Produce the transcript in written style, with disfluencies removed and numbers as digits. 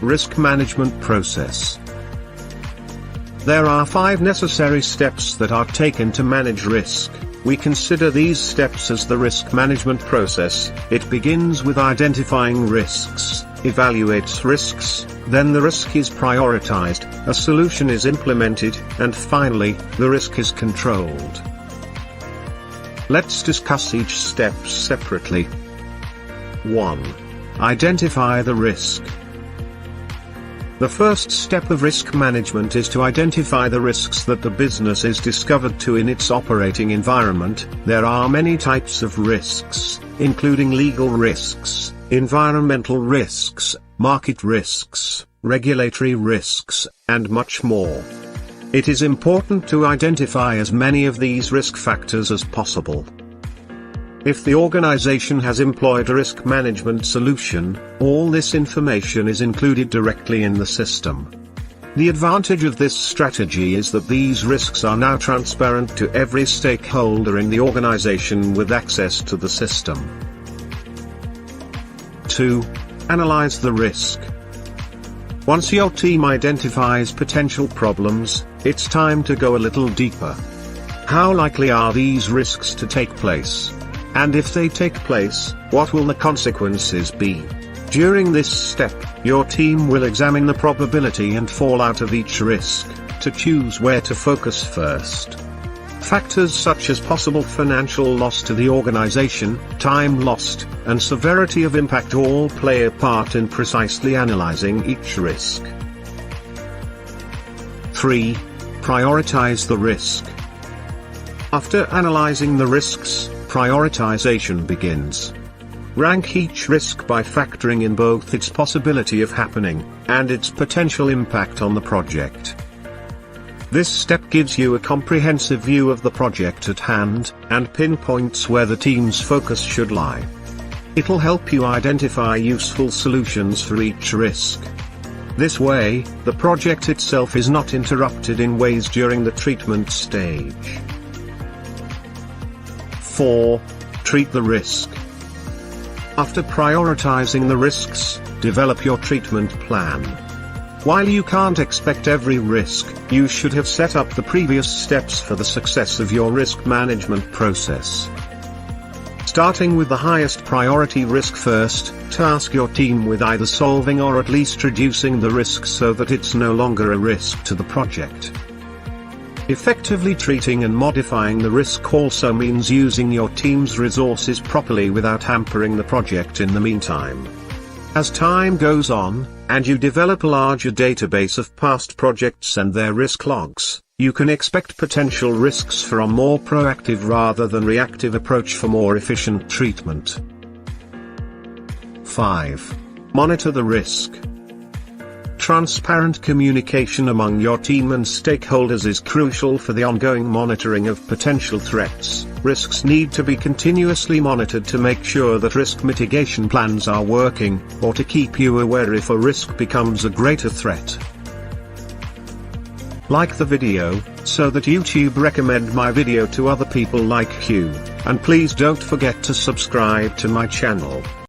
Risk management process. There are 5 necessary steps that are taken to manage risk. We consider these steps as the risk management process. It begins with identifying risks, evaluates risks, then the risk is prioritized, a solution is implemented, and finally, the risk is controlled. Let's discuss each step separately. 1. Identify the risk. The first step of risk management is to identify the risks that the business is discovered to in its operating environment. There are many types of risks, including legal risks, environmental risks, market risks, regulatory risks, and much more. It is important to identify as many of these risk factors as possible. If the organization has employed a risk management solution, all this information is included directly in the system. The advantage of this strategy is that these risks are now transparent to every stakeholder in the organization with access to the system. 2. Analyze the risk. Once your team identifies potential problems, it's time to go a little deeper. How likely are these risks to take place? And if they take place, what will the consequences be? During this step, your team will examine the probability and fallout of each risk, to choose where to focus first. Factors such as possible financial loss to the organization, time lost, and severity of impact all play a part in precisely analyzing each risk. 3. Prioritize the risk. After analyzing the risks, prioritization begins. Rank each risk by factoring in both its possibility of happening, and its potential impact on the project. This step gives you a comprehensive view of the project at hand, and pinpoints where the team's focus should lie. It'll help you identify useful solutions for each risk. This way, the project itself is not interrupted in ways during the treatment stage. 4. Treat the risk. After prioritizing the risks, develop your treatment plan. While you can't expect every risk, you should have set up the previous steps for the success of your risk management process. Starting with the highest priority risk first, task your team with either solving or at least reducing the risk so that it's no longer a risk to the project. Effectively treating and modifying the risk also means using your team's resources properly without hampering the project in the meantime. As time goes on, and you develop a larger database of past projects and their risk logs, you can expect potential risks for a more proactive rather than reactive approach for more efficient treatment. 5. Monitor the risk. Transparent communication among your team and stakeholders is crucial for the ongoing monitoring of potential threats. Risks need to be continuously monitored to make sure that risk mitigation plans are working, or to keep you aware if a risk becomes a greater threat. Like the video, so that YouTube recommend my video to other people like you, and please don't forget to subscribe to my channel.